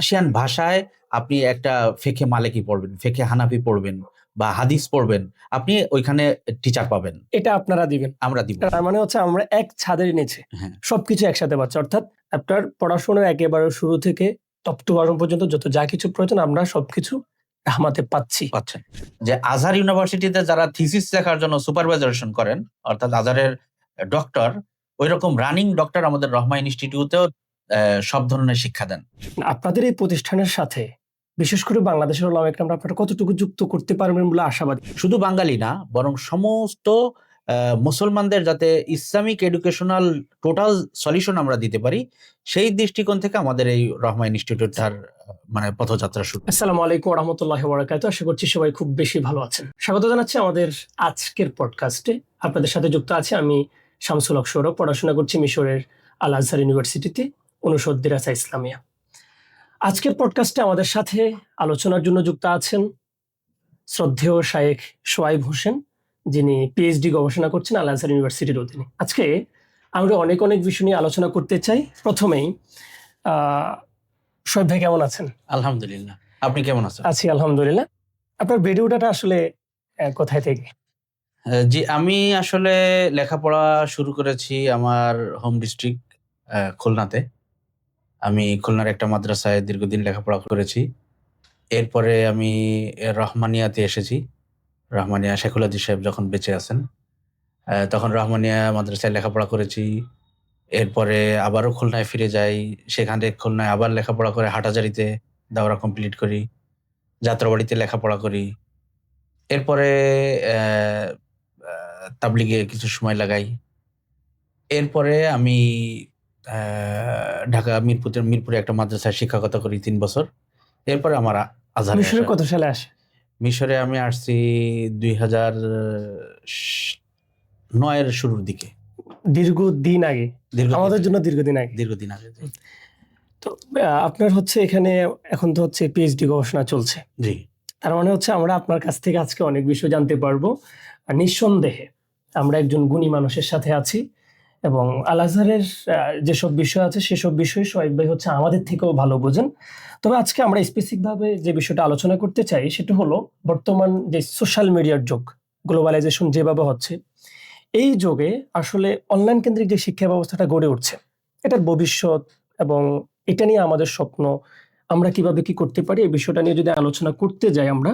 Persian ভাষায় আপনি একটা ফেকে মালেকি পড়বেন, ফেকে হানাফি পড়বেন বা হাদিস পড়বেন, আপনি ওইখানে টিচার পাবেন। এটা আপনারা দিবেন? আমরা দিব। তার মানে হচ্ছে আমরা এক ছাদের নিচে হ্যাঁ। সবকিছু একসাথে পাচ্ছি, অর্থাৎ আপনার পড়াশোনার একেবারে শুরু থেকে টপ টু বটম পর্যন্ত যত যা কিছু প্রয়োজন আমরা সবকিছু রাহমাতে পাচ্ছি। পাচ্ছেন। যে আজহার ইউনিভার্সিটিতে যারা থিসিস লেখার জন্য সুপারভাইজারেশন করেন, অর্থাৎ আজহারের ডক্টর, ওইরকম রানিং ডক্টর আমাদের রহমা ইনস্টিটিউটেও সব ধরনের শিক্ষা দেন। আপনাদের এই প্রতিষ্ঠানের সাথে বিশেষ করে বাংলাদেশের ওলামা ইকরামরা আপনারা কতটুকু যুক্ত করতে পারবেন বলে আশাবাদী? শুধু বাঙালি না, বরং সমস্ত মুসলমানদের যাতে ইসলামিক এডুকেশনাল টোটাল সলিউশন আমরা দিতে পারি, সেই দৃষ্টিকোণ থেকে আমাদের এই রহমা ইনস্টিটিউটটার মানে পথযাত্রা শুরু। আসসালামু আলাইকুম ওয়া রাহমাতুল্লাহি ওয়া বারাকাতুহু। আশা করছি সবাই খুব বেশি ভালো আছেন। স্বাগত জানাচ্ছি আমাদের আজকের পডকাস্টে। আপনাদের সাথে যুক্ত আছি আমি শামসুল হক সৌরভ, পড়াশোনা করছি মিশরের আল আজহার ইউনিভার্সিটিতে, অনুষদ দিরাসা ইসলামিয়া। আজকের পডকাস্টে আমাদের সাথে আলোচনার জন্য যুক্ত আছেন শ্রদ্ধেয় শায়েখ সোয়াইব হোসেন, যিনি পিএইচডি গবেষণা করছেন আল আজহার ইউনিভার্সিটির অধীনে। আজকে আমরা অনেক বিষয় নিয়ে আলোচনা করতে চাই। প্রথমেই সোয়াইব ভাই কেমন আছেন? আলহামদুলিল্লাহ, আপনি কেমন আছেন? আছি আলহামদুলিল্লাহ। আপনার ভিডিওটা আসলে কোথায় থেকে? জি, আমি আসলে লেখাপড়া শুরু করেছি আমার হোম ডিস্ট্রিক্ট খুলনাতে। আমি খুলনার একটা মাদ্রাসায় দীর্ঘদিন লেখাপড়া করেছি। এরপরে আমি রহমানিয়াতে এসেছি। রহমানিয়া শেখুল হাদিস সাহেব যখন বেঁচে আছেন, তখন রহমানিয়া মাদ্রাসায় লেখাপড়া করেছি। এরপরে আবারও খুলনায় ফিরে যাই। সেখানে খুলনায় আবার লেখাপড়া করে হাটাজারিতে দাওরা কমপ্লিট করি। যাত্রাবাড়িতে লেখাপড়া করি। এরপরে তাবলিগে কিছু সময় লাগাই। এরপরে আমি ঢাকা মিরপুরে একটা মাদ্রাসায় শিক্ষকতা করি ৩ বছর। এরপরে আমার আজহারে মিশরে আসা। কত সালে আসে? মিশরে আমি আসছি ২০০৯ এর শুরুর দিকে। দীর্ঘদিন আগে। আমাদের জন্য দীর্ঘদিন আগে। দীর্ঘদিন আগে। তো আপনার হচ্ছে এখানে এখন তো হচ্ছে পিএইচডি গবেষণা চলছে। জি। তার মানে হচ্ছে আমরা আপনার কাছ থেকে আজকে অনেক বিষয় জানতে পারবো। আর নিঃসন্দেহে আমরা একজন গুণী মানুষের সাথে আছি এবং আল আজহারের যেসব বিষয় আছে সেসব বিষয় সোয়াইব ভাই হচ্ছে আমাদের থেকেও ভালো বোঝেন। তবে আজকে আমরা স্পেসিফিকভাবে যে বিষয়টা আলোচনা করতে চাই সেটা হলো বর্তমান যে সোশ্যাল মিডিয়ার যুগ, গ্লোবালাইজেশন যেভাবে হচ্ছে, এই যুগে আসলে অনলাইন কেন্দ্রিক যে শিক্ষা ব্যবস্থাটা গড়ে উঠছে, এটার ভবিষ্যৎ এবং এটা নিয়ে আমাদের স্বপ্ন, আমরা কিভাবে কি করতে পারি, এই বিষয়টা নিয়ে যদি আলোচনা করতে যাই, আমরা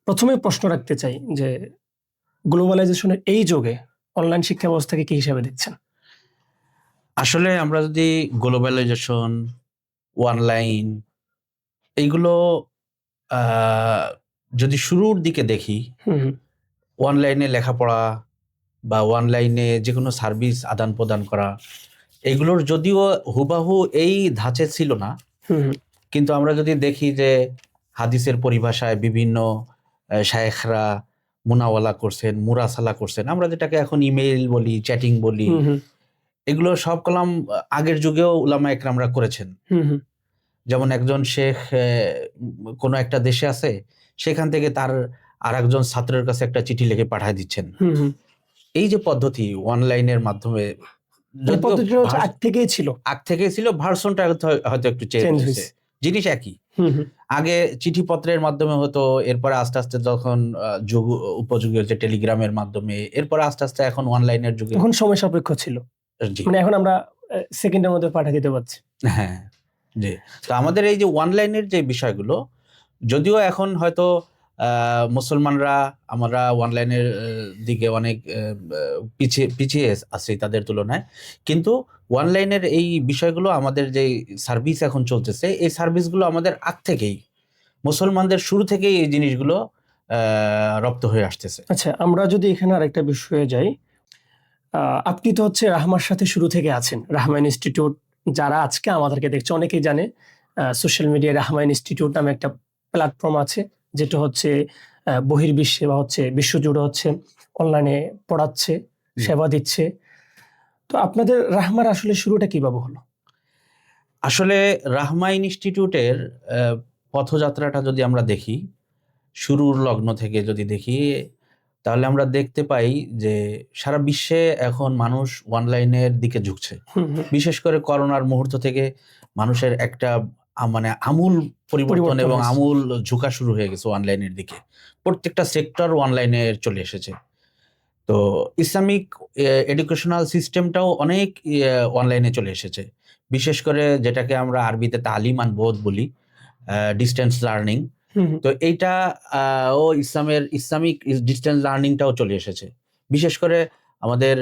প্রথমে প্রশ্ন রাখতে চাই যে গ্লোবালাইজেশনের এই যুগে অনলাইন শিক্ষা ব্যবস্থাকে কি হিসাবে দেখছেন? আসলে আমরা যদি গ্লোবালাইজেশন, অনলাইন এইগুলো যদি শুরুর দিকে দেখি, অনলাইনে লেখাপড়া বা অনলাইনে যেকোনো সার্ভিস আদান প্রদান করা, এগুলোর যদিও হুবাহু এই ধাঁচে ছিল না, কিন্তু আমরা যদি দেখি যে হাদিসের পরিভাষায় বিভিন্ন শায়েখরা মুনাওয়ালা করছেন, মুরাসালা করছেন, আমরা যেটাকে এখন ইমেইল বলি, চ্যাটিং বলি, এগুলো সব কলাম আগের যুগেও উলামা একরামরা করেছেন। যেমন একজন শেখ কোনো একটা দেশে আছে, সেখান থেকে তার আর একজন ছাত্রের কাছে একটা চিঠি লিখে পাঠিয়ে দিচ্ছেন। এই যে পদ্ধতি অনলাইনের মাধ্যমে আগ থেকেই ছিল, ভার্সনটা হয়তো একটু চেঞ্জ হয়েছে, জিনিস একই। আগে চিঠিপত্রের মাধ্যমে হতো, এরপরে আস্তে আস্তে যখন যুগ উপযোগী হচ্ছে টেলিগ্রামের মাধ্যমে, এরপরে আস্তে আস্তে এখন অনলাইনের যুগে, এখন সময় সাপেক্ষ ছিল, মানে এখন আমরা সেকেন্ডের মধ্যে পাঠিয়ে দিতে পারছি। হ্যাঁ, জি। তো আমাদের এই যে অনলাইনের যে বিষয়গুলো, যদিও এখন হয়তো মুসলমানরা আমরা অনলাইনের দিকে অনেক পিছিয়ে আছি তাদের তুলনায়, কিন্তু অনলাইনের এই বিষয়গুলো আমাদের যে সার্ভিস এখন চলতেছে, এই সার্ভিসগুলো আমাদের আগ থেকেই, মুসলমানদের শুরু থেকেই এই জিনিসগুলো রপ্ত হয়ে আসতেছে। আচ্ছা, আমরা যদি এখানে আরেকটা বিষয়ে যাই, আপনি তো হচ্ছে রাহমার সাথে শুরু থেকে আছেন। রাহমা ইনস্টিটিউট যারা আজকে আমাদেরকে দেখছে অনেকেই জানে, সোশ্যাল মিডিয়ায় রাহমা ইনস্টিটিউট নামে একটা প্ল্যাটফর্ম আছে, যেটা হচ্ছে বহির্বিশ্বে বা হচ্ছে বিশ্বজুড়ে হচ্ছে অনলাইনে পড়াচ্ছে, সেবা দিচ্ছে। তো আপনাদের রাহমার আসলে শুরুটা কিভাবে হলো? আসলে রাহমা ইনস্টিটিউটের পথযাত্রাটা যদি আমরা দেখি, শুরুর লগ্ন থেকে যদি দেখি, তাহলে আমরা দেখতে পাই যে সারা বিশ্বে এখন মানুষ অনলাইনের দিকে ঝুঁকছে। বিশেষ করে করোনার মুহূর্ত থেকে মানুষের একটা মানে আমূল পরিবর্তন এবং হয়েছে। আমূল ঝুঁকা শুরু হয়ে গেছে অনলাইনের দিকে। প্রত্যেকটা সেক্টর অনলাইনে চলে এসেছে। তো ইসলামিক এডুকেশনাল সিস্টেমটাও অনেক অনলাইনে চলে এসেছে। বিশেষ করে যেটাকে আমরা আরবিতে তালিম আন বোধ বলি, ডিস্টেন্স লার্নিং। হুম, হুম, তো এইটা ও ইসলামিক ডিস্টেন্স লার্নিংটাও চলে এসেছে। বিশেষ করে আমাদের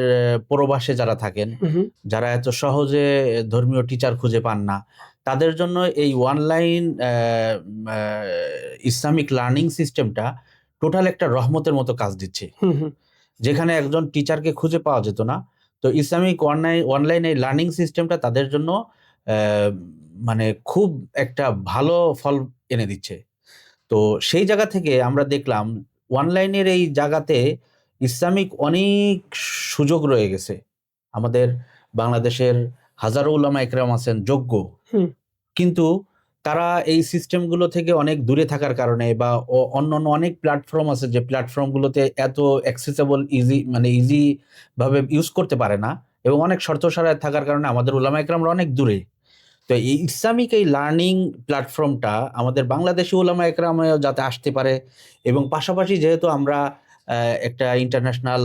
প্রবাসে যারা থাকেন, হুম, হুম, যারা এত সহজে ধর্মীয় টিচার খুঁজে পান না, তাদের জন্য এই অনলাইন ইসলামিক লার্নিং সিস্টেমটা টোটাল একটা রহমতের মতো কাজ দিচ্ছে। হুম, হুম। যেখানে একজন টিচারকে খুঁজে পাওয়া যেত না, তো ইসলামিক অনলাইন এই লার্নিং সিস্টেমটা তাদের জন্য আহ, মানে খুব একটা ভালো ফল এনে দিচ্ছে। তো সেই জায়গা থেকে আমরা দেখলাম অনলাইনের এই জায়গাতে ইসলামিক অনেক সুযোগ রয়ে গেছে। আমাদের বাংলাদেশের হাজারো উলামা একরাম আছেন যোগ্য, হুম, কিন্তু তারা এই সিস্টেমগুলো থেকে অনেক দূরে থাকার কারণে বা অন্যান্য অনেক প্ল্যাটফর্ম আছে যে প্ল্যাটফর্মগুলোতে এত অ্যাক্সেসেবল ইজি ভাবে ইউজ করতে পারে না, এবং অনেক শর্ত সারায় থাকার কারণে আমাদের উলামা একরামরা অনেক দূরে। তো এই ইসলামিক এই লার্নিং প্ল্যাটফর্মটা আমাদের বাংলাদেশি উলামা একরামেও যাতে আসতে পারে, এবং পাশাপাশি যেহেতু আমরা একটা ইন্টারন্যাশনাল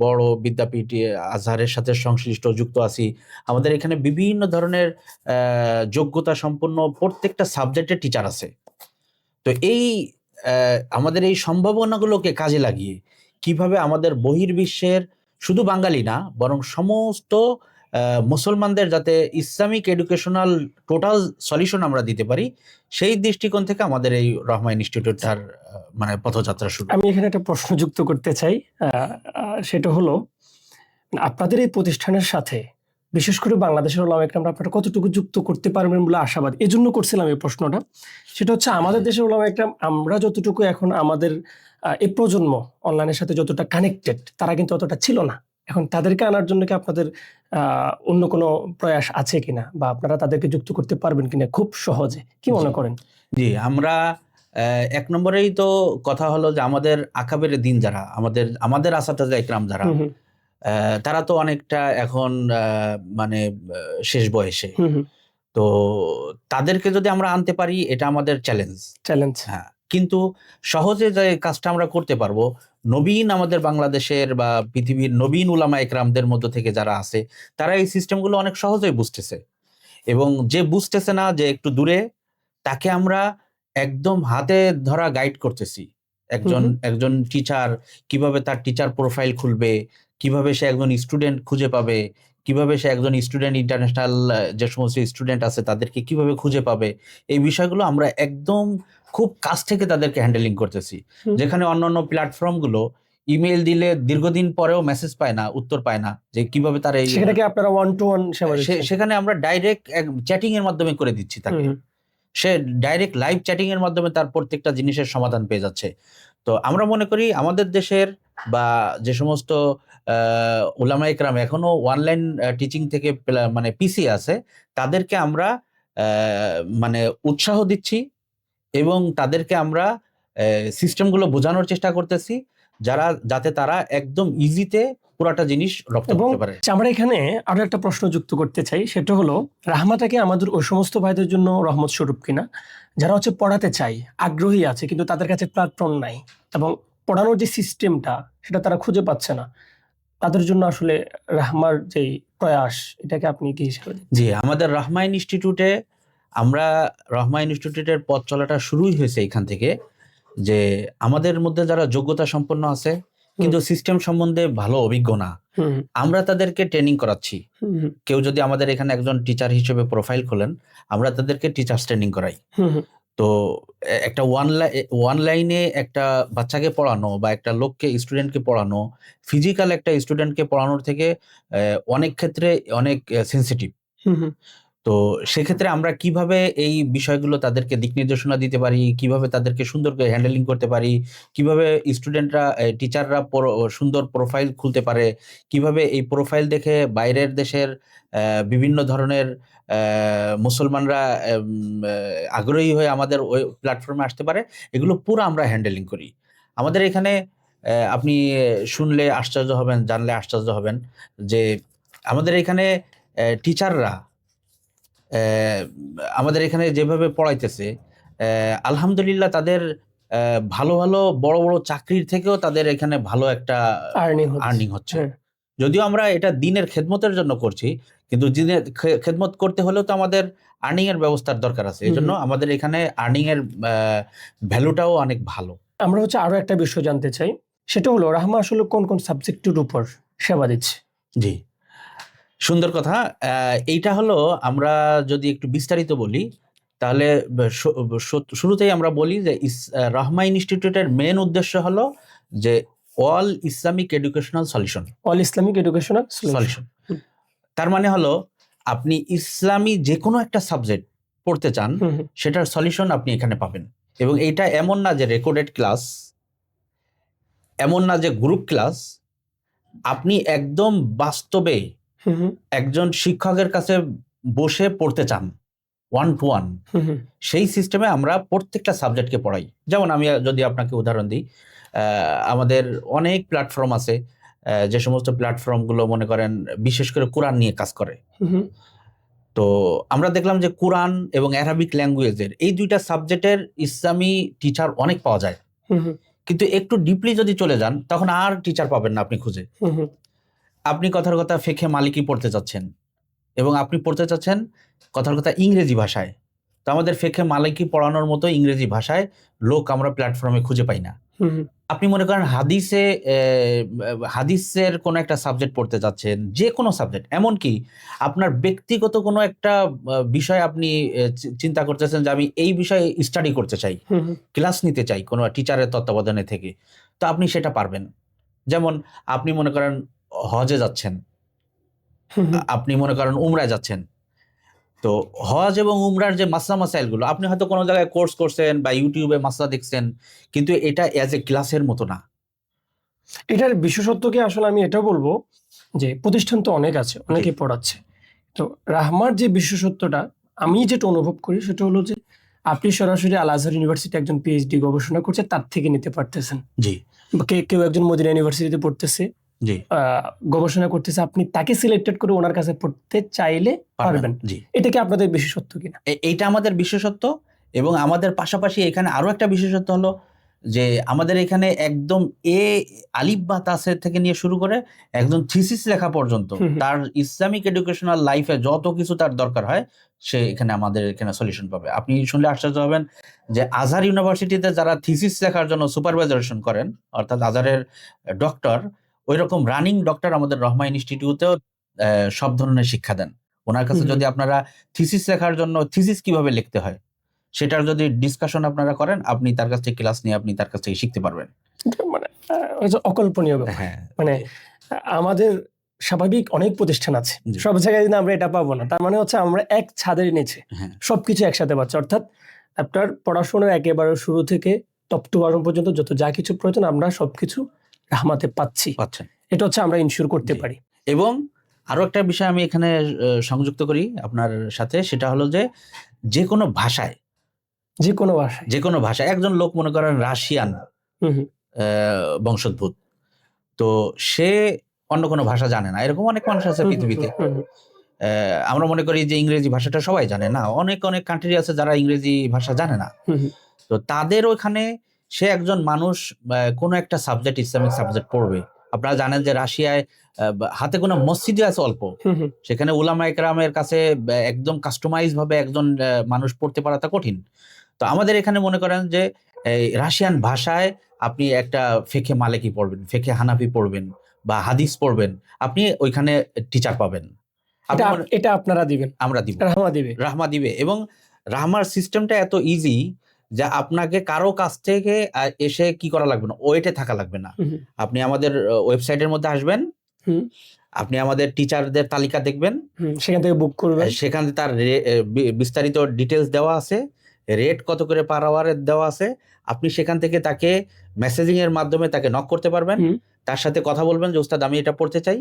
বড় বিদ্যাপীঠ আজহারের সাথে সংশ্লিষ্ট যুক্ত আছি, আমাদের এখানে বিভিন্ন ধরনের যোগ্যতা সম্পন্ন প্রত্যেকটা সাবজেক্টের টিচার আছে। তো এই আমাদের এই সম্ভাবনাগুলোকে কাজে লাগিয়ে কিভাবে আমাদের বহির্বিশ্বের শুধু বাঙালি না বরং সমস্ত মুসলমানদের যাতে ইসলামিক এডুকেশনাল টোটাল সলিউশন আমরা দিতে পারি, সেই দৃষ্টিকোণ থেকে আমাদের এই রহমান ইনস্টিটিউটটার মানে পথযাত্রা শুরু। আমি এখানে একটা প্রশ্ন যুক্ত করতে চাই। সেটা হলো, আপনাদের এই প্রতিষ্ঠানের সাথে বিশেষ করে বাংলাদেশের ওলামা একরামরা আপনারা কতটুকু যুক্ত করতে পারবেন বলে আশাবাদ? এজন্য করছিলাম এই প্রশ্নটা। সেটা হচ্ছে আমাদের দেশের ওলামা একরাম আমরা যতটুকু এখন আমাদের এই প্রজন্ম অনলাইনের সাথে যতটা কানেক্টেড, তারা কিন্তু অতটা ছিল না। এখন তাদেরকে আনার জন্য কি আপনাদের অন্য কোনো প্রয়াস আছে কিনা, বা আপনারা তাদেরকে যুক্ত করতে পারবেন কিনা খুব সহজে? কি মনে করেন? জি, আমরা এক নম্বরেই তো কথা হলো যে আমাদের আকাবের দিন যারা আমাদের আসাতাজা একরাম যারা, হুম, হুম, তারা তো অনেকটা এখন মানে শেষ বয়সে। হুম, হুম। তো তাদেরকে যদি আমরা আনতে পারি এটা আমাদের চ্যালেঞ্জ। চ্যালেঞ্জ। হ্যাঁ, কিন্তু সহজে যে কাজটা আমরা করতে পারবো, নবীন আমাদের বাংলাদেশের বা পৃথিবীর নবীন উলামা একরামদের মধ্য থেকে যারা আছে, তারা এই সিস্টেমগুলো অনেক সহজেই বুঝতেছে। এবং যে বুঝতেছে না, যে একটু দূরে, তাকে আমরা একদম হাতে ধরা গাইড করতেছি। হুম, একজন হুম। একজন টিচার কিভাবে তার টিচার প্রোফাইল খুলবে, কিভাবে সে একজন স্টুডেন্ট খুঁজে পাবে, কিভাবে সে একজন স্টুডেন্ট ইন্টারন্যাশনাল যে সমস্ত স্টুডেন্ট আছে তাদেরকে কিভাবে খুঁজে পাবে, এই বিষয়গুলো আমরা একদম খুব কাছ থেকে তাদেরকে হ্যান্ডেলিং করতেছি। হুম। যেখানে অন্যান্য প্ল্যাটফর্মগুলো ইমেইল দিলে দীর্ঘদিন পরেও মেসেজ পায় না, উত্তর পায় না, যে কিভাবে তার এই সেখানে কি আপনারা ওয়ান টু ওয়ান সেবা দিচ্ছেন? সেখানে আমরা ডাইরেক্ট চ্যাটিং এর মাধ্যমে করে দিচ্ছি হুম, তাকে। হুম। সে ডাইরেক্ট লাইভ চ্যাটিং এর মাধ্যমে তার প্রত্যেকটা জিনিসের সমাধান পেয়ে যাচ্ছে। তো আমরা মনে করি আমাদের দেশের বা যে সমস্ত উলামা ইকরাম এখনো অনলাইন টিচিং থেকে মানে পিছিয়ে আছে, তাদেরকে আমরা মানে উৎসাহ দিচ্ছি এবং তাদেরকে আমরা সিস্টেমগুলো বোঝানোর চেষ্টা করতেছি, যাতে তারা একদম ইজিতে পুরাটা জিনিস রপ্ত এবং করতে পারে। আমরা এখানে আরো একটা প্রশ্ন যুক্ত করতে চাই। সেটা হলো, রাহমাটা কি আমাদের ওই সমস্ত ভাইদের জন্য রহমত স্বরূপ কিনা যারা হচ্ছে পড়াতে চাই, আগ্রহী আছে, কিন্তু তাদের কাছে প্ল্যাটফর্ম নাই এবং পড়ানোর যে সিস্টেমটা সেটা তারা খুঁজে পাচ্ছে না? তাদের জন্য আসলে রাহমার যেই প্রয়াস, এটাকে আপনি কি হিসেবে দেখছেন? জি, আমাদের রহমান ইনস্টিটিউটে আমরা রহমান ইনস্টিটিউটের পথ চলাটা শুরুই হয়েছে এখান থেকে, যে আমাদের মধ্যে যারা যোগ্যতা সম্পন্ন আছে কিন্তু সিস্টেম সম্বন্ধে ভালো অভিজ্ঞ না, হুম, আমরা তাদেরকে ট্রেনিং করাচ্ছি। হুম, হুম, কেউ যদি আমাদের এখানে একজন টিচার হিসেবে প্রোফাইল খোলেন, আমরা তাদেরকে টিচার্স ট্রেনিং করাই। হুম, হুম, তো একটা অনলাইনে একটা বাচ্চাকে পড়ানো বা একটা লোককে স্টুডেন্টকে পড়ানো, ফিজিক্যাল একটা স্টুডেন্টকে পড়ানোর থেকে অনেক ক্ষেত্রে অনেক সেনসিটিভ। হুম, হুম, তো সেক্ষেত্রে আমরা কিভাবে এই বিষয়গুলো তাদেরকে দিক নির্দেশনা দিতে পারি, কিভাবে তাদেরকে সুন্দর করে হ্যান্ডেলিং করতে পারি, কিভাবে স্টুডেন্টরা টিচাররা সুন্দর প্রোফাইল খুলতে পারে, কিভাবে এই প্রোফাইল দেখে বাইরের দেশের বিভিন্ন ধরনের মুসলমানরা আগ্রহী হয়ে আমাদের ওই প্ল্যাটফর্মে আসতে পারে, এগুলো পুরো আমরা হ্যান্ডেলিং করি। আমাদের এখানে আপনি শুনলে আশ্চর্য হবেন, জানলে আশ্চর্য হবেন যে আমাদের এখানে টিচাররা আমাদের এখানে যেভাবে পড়াইতেছে, আলহামদুলিল্লাহ তাদের ভালো ভালো বড় বড় চাকরির থেকেও তাদের এখানে ভালো একটা আর্নিং হচ্ছে। যদিও আমরা এটা দিনের খেদমতের জন্য করছি, কিন্তু দিনের খেদমত করতে হলেও তো আমাদের আর্নিং এর ব্যবস্থার দরকার আছে। এই জন্য আমাদের এখানে আর্নিং এর ভ্যালুটাও অনেক ভালো। আমরা আরো একটা বিষয় জানতে চাই, সেটা হলো রাহমা আসলে কোন কোন সাবজেক্টের উপর সেবা দিচ্ছে? জি, সুন্দর কথা। এইটা হলো, আমরা যদি একটু বিস্তারিত বলি তাহলে শুরুতেই আমরা বলি যে রাহমা ইনস্টিটিউটের মেন উদ্দেশ্য হলো যে all Islamic educational solution. All Islamic educational solution তার মানে হলো আপনি ইসলামী যে কোনো একটা সাবজেক্ট পড়তে চান, সেটার সলিউশন আপনি এখানে পাবেন। এবং এইটা এমন না যে রেকর্ডেড ক্লাস, এমন না যে গ্রুপ ক্লাস, আপনি একদম বাস্তবে একজন শিক্ষকের কাছে বসে পড়তে চান, 1 to 1, সেই সিস্টেমে আমরা প্রত্যেকটা সাবজেক্টকে পড়াই। যেমন আমি যদি আপনাকে উদাহরণ দিই, আমাদের অনেক প্ল্যাটফর্ম আছে, যে সমস্ত প্ল্যাটফর্মগুলো মনে করেন বিশেষ করে কোরআন নিয়ে কাজ করে। তো আমরা দেখলাম যে কোরআন এবং অ্যারাবিক ল্যাঙ্গুয়েজের এই দুইটা সাবজেক্টের ইসলামী টিচার অনেক পাওয়া যায়, কিন্তু একটু ডিপলি যদি চলে যান তখন আর টিচার পাবেন না আপনি খুঁজে। আপনি কথার কথা ফিকহে মালিকি পড়তে চাচ্ছেন এবং আপনি পড়তে চাচ্ছেন কথার কথা ইংরেজি ভাষায়, তো আমাদের ফিকহে মালিকি পড়ানোর মতো ইংরেজি ভাষায় লোক আমরা প্ল্যাটফর্মে খুঁজে পাই না। আপনি মনে করেন হাদিসের কোনো একটা সাবজেক্ট পড়তে যাচ্ছেন, যে কোনো সাবজেক্ট, এমনকি আপনার ব্যক্তিগত কোনো একটা বিষয় আপনি চিন্তা করতেছেন যে আমি এই বিষয়ে স্টাডি করতে চাই, ক্লাস নিতে চাই কোনো টিচারের তত্ত্বাবধানে থেকে, তো আপনি সেটা পারবেন। যেমন আপনি মনে করেন হজে যাচ্ছেন, আপনি মনে করেন উমরায় যাচ্ছেন, তো হজ এবং উমরার যে মাসলা মাসাইলগুলো আপনি হয়তো কোনো জায়গায় কোর্স করছেন বা ইউটিউবে মাসলা দেখছেন, কিন্তু এটা অ্যাজ এ ক্লাসের মতো না। এটার বিশেষত্বকে আসলে আমি এটা বলবো যে প্রতিষ্ঠান তো অনেক আছে, অনেকে পড়াচ্ছে, তো রাহমার যে বিশেষত্বটা আমি যেটা অনুভব করি সেটা হলো যে আপনি সরাসরি আল আজহার ইউনিভার্সিটি একজন পিএইচডি গবেষণা করছে, তার থেকে নিতে পারতেছেন। জি, কেউ একজন মদিনা ইউনিভার্সিটিতে পড়তেছে, জি, গবেষণা করতেছে, আপনি তাকে সিলেক্টেড করে ওনার কাছে পড়তে চাইলে পারবেন। এটা কি আপনাদের বিশেষত্ব কিনা? এইটা আমাদের বিশেষত্ব। এবং আমাদের পাশাপাশি এখানে আরো একটা বিশেষত্ব হলো যে আমাদের এখানে একদম আলিফ বা তাসের থেকে নিয়ে শুরু করে একদম থিসিস লেখা পর্যন্ত তার ইসলামিক এডুকেশনাল লাইফে যত কিছু তার দরকার হয় সে এখানে আমাদের এখানে সলিউশন পাবে। আপনি শুনলে আশ্চর্য হবেন যে আজহার ইউনিভার্সিটিতে যারা থিসিস লেখার জন্য সুপারভাইজারেশন করেন, অর্থাৎ আজহারের ডক্টর, ওই রকম রানিং ডক্টর আমাদের রহমা ইনস্টিটিউটেও সব ধরনের শিক্ষা দেন। ওনার কাছে যদি আপনারা থিসিস লেখার জন্য থিসিস কিভাবে লিখতে হয় সেটার যদি ডিসকাশন আপনারা করেন, আপনি তার কাছ থেকে ক্লাস নিয়ে আপনি তার কাছ থেকে শিখতে পারবেন। মানে অকল্পনীয় ব্যাপার। মানে আমাদের স্বাভাবিক অনেক প্রতিষ্ঠান আছে, সব জায়গায় আমরা এটা পাবো না। তার মানে আমরা এক ছাদের নিচে সবকিছু একসাথে পাচ্ছি, অর্থাৎ আপনার পড়াশোনার একেবারে শুরু থেকে টপ টু বটম পর্যন্ত যত যা কিছু প্রয়োজন আমরা সবকিছু রাহমাতে পাচ্ছি। এটা আমরা ইনশিওর করতে পারি। এবং আরো একটা বিষয় আমি এখানে সংযুক্ত করি আপনার সাথে, সেটা হলো যে যে কোনো ভাষায় একজন লোক মনে করেন রাশিয়ান বংশোদ্ভূত, তো সে অন্য কোনো ভাষা জানে না, এরকম অনেক মানুষ আছে পৃথিবীতে। আমরা মনে করি যে ইংরেজি ভাষাটা সবাই জানে, না, অনেক অনেক কান্ট্রি আছে যারা ইংরেজি ভাষা জানে না। তো তাদের ওখানে সে একজন মানুষ কোনো একটা সাবজেক্ট, ইসলামিক সাবজেক্ট পড়বে। আপনারা জানেন যে রাশিয়ায় হাতে কোনো মসজিদে আছে অল্প, সেখানে উলামা ইকরামের কাছে একদম কাস্টমাইজ ভাবে একজন মানুষ পড়তে পারাটা কঠিন। তো আমাদের এখানে মনে করেন যে রাশিয়ান ভাষায় আপনি একটা ফিকহে মালিকি পড়বেন, ফিকহে হানাফি পড়বেন বা হাদিস পড়বেন, আপনি ওইখানে টিচার পাবেন। এটা আপনারা দিবেন? আমরা দিব, রাহমা দিবে। এবং রাহমার সিস্টেমটা এত ইজি যে আপনাকে কারো কাছ থেকে এসে কি করা লাগবে না, ওয়েটে থাকা লাগবে না। আপনি আমাদের ওয়েবসাইটের মধ্যে আসবেন, আপনি আমাদের টিচারদের তালিকা দেখবেন, সেখান থেকে বুক করবেন, সেখানে তার বিস্তারিত ডিটেলস দেওয়া আছে, রেট কত করে পার আওয়ারের দেওয়া আছে। আপনি সেখান থেকে তাকে মেসেজিং এর মাধ্যমে তাকে নক করতে পারবেন, তার সাথে কথা বলবেন যে উস্তাদ আমি এটা পড়তে চাই,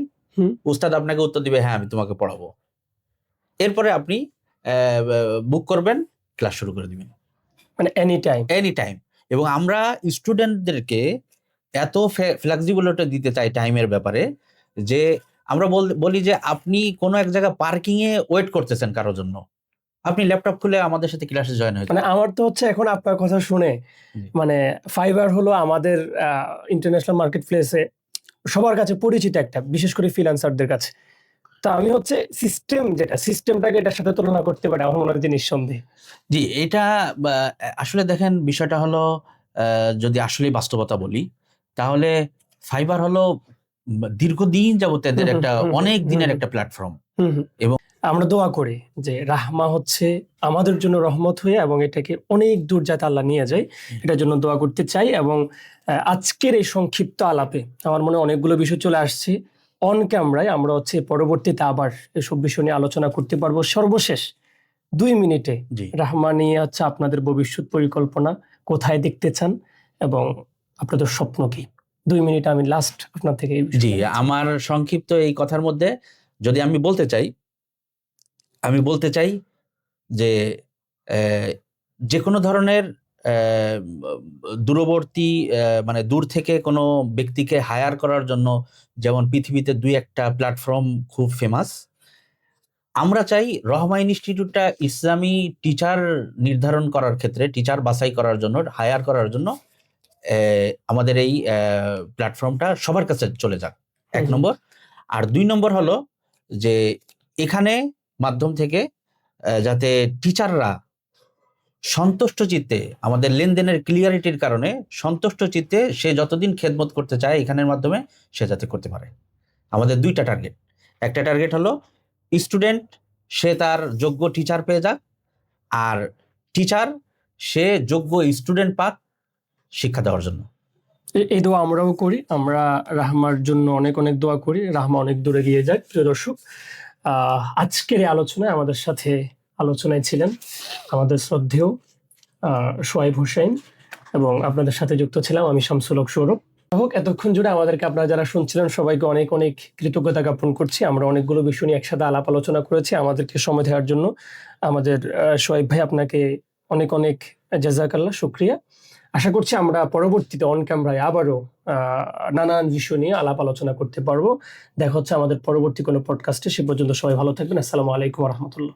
উস্তাদ আপনাকে উত্তর দিবে হ্যাঁ আমি তোমাকে পড়াবো। এরপরে আপনি বুক করবেন, ক্লাস শুরু করে দিবেন, মানে এনি টাইম। এবং আমরা স্টুডেন্টদেরকে এত ফ্লেক্সিবিলিটি দিতে চাই টাইমের ব্যাপারে যে আমরা বলি যে আপনি কোনো এক জায়গায় পার্কিং এ ওয়েট করতেছেন কারোর জন্য, আপনি ল্যাপটপ খুলে আমাদের সাথে ক্লাসে জয়েন হয়ে মানে আমার তো হচ্ছে এখন আপনার কথা শুনে জি। মানে ফাইবার হলো আমাদের ইন্টারন্যাশনাল মার্কেট প্লেসে সবার কাছে পরিচিত একটা, বিশেষ করে ফ্রিল্যান্সারদের কাছে। তো আমি হচ্ছে সিস্টেমটাকে এটার সাথে তুলনা করতে পারি আমার মনে হয় যে নিঃসন্দেহে। জি, এটা আসলে দেখেন বিষয়টা হলো যদি আসলেই বাস্তবতা বলি, তাহলে ফাইবার হলো দীর্ঘদিন যাবত এদের হুম, একটা হুম, হুম, অনেক হুম, দিনের হুম, একটা প্ল্যাটফর্ম হুম, হুম। এবং আমরা দোয়া করি যে রাহমা হচ্ছে আমাদের জন্য রহমত হয়ে এবং এটাকে অনেক দূর যাতে আল্লাহ নিয়ে যায়, এটার জন্য দোয়া করতে চাই। এবং আজকের এই সংক্ষিপ্ত আলাপে আমার মনে হয় অনেকগুলো বিষয় চলে আসছে অন ক্যামেরায়। আমরা হচ্ছে পরবর্তীতে আবার এসব বিষয় নিয়ে আলোচনা করতে পারবো। সর্বশেষ 2 মিনিটে জি রাহমা নিয়ে হচ্ছে আপনাদের ভবিষ্যৎ পরিকল্পনা, কোথায় দেখতে চান এবং আপনাদের স্বপ্ন কি? 2 মিনিট আমি লাস্ট আপনার থেকে এই জি বিষয়টা নিচ্ছি। আমার সংক্ষিপ্ত এই কথার মধ্যে যদি আমি বলতে চাই যে যে কোনো ধরনের দূরবর্তী মানে দূর থেকে কোনো ব্যক্তিকে হায়ার করার জন্য যেমন পৃথিবীতে ২-১টা প্ল্যাটফর্ম খুব ফেমাস। আমরা চাই রহমা ইনস্টিটিউটটা ইসলামী টিচার নির্ধারণ করার ক্ষেত্রে, টিচার বাছাই করার জন্য, হায়ার করার জন্য আমাদের এই প্ল্যাটফর্মটা সবার কাছে চলে যাক, ১ হুম, নম্বর। আর ২ নম্বর হলো যে এখানে মাধ্যম থেকে যাতে টিচাররা সন্তুষ্ট চিত্তে, আমাদের লেনদেনের ক্লিয়ারিটির কারণে সন্তুষ্ট চিত্তে সে যতদিন খেদমত করতে চায় এখানের মাধ্যমে সে যাতে করতে পারে। আমাদের ২টা টার্গেট। একটা টার্গেট হলো স্টুডেন্ট সে তার যোগ্য টিচার পেয়ে যাক, আর টিচার সে যোগ্য স্টুডেন্ট পাক শিক্ষা দেওয়ার জন্য। এই দোয়া আমরাও করি। আমরা রাহমার জন্য অনেক, অনেক দোয়া করি। রাহমা অনেক দূরে এগিয়ে যাক। প্রিয় দর্শক, আজকের এই আলোচনায় আমাদের সাথে আলোচনায় ছিলেন আমাদের শ্রদ্ধেয় সোহাইব হোসেন এবং আপনাদের সাথে যুক্ত ছিলাম আমি শামসুল হক সৌরভ। এতক্ষণ জুড়ে আমাদেরকে আপনারা যারা শুনছিলেন সবাইকে অনেক, অনেক কৃতজ্ঞতা জ্ঞাপন করছি। আমরা অনেকগুলো বিষয় নিয়ে একসাথে আলাপ আলোচনা করেছি। আমাদেরকে সময় দেওয়ার জন্য আমাদের সোহাইব ভাই আপনাকে অনেক, অনেক জাযাকাল্লাহ, শুকরিয়া। আশা করছি আমরা পরবর্তীতে অন ক্যামেরায় আবারও নানান বিষয় নিয়ে আলাপ আলোচনা করতে পারবো। দেখা হচ্ছে আমাদের পরবর্তী কোনো পডকাস্টে। সে পর্যন্ত সবাই ভালো থাকবেন। আসসালামু আলাইকুম ওয়া রাহমাতুল্লাহ।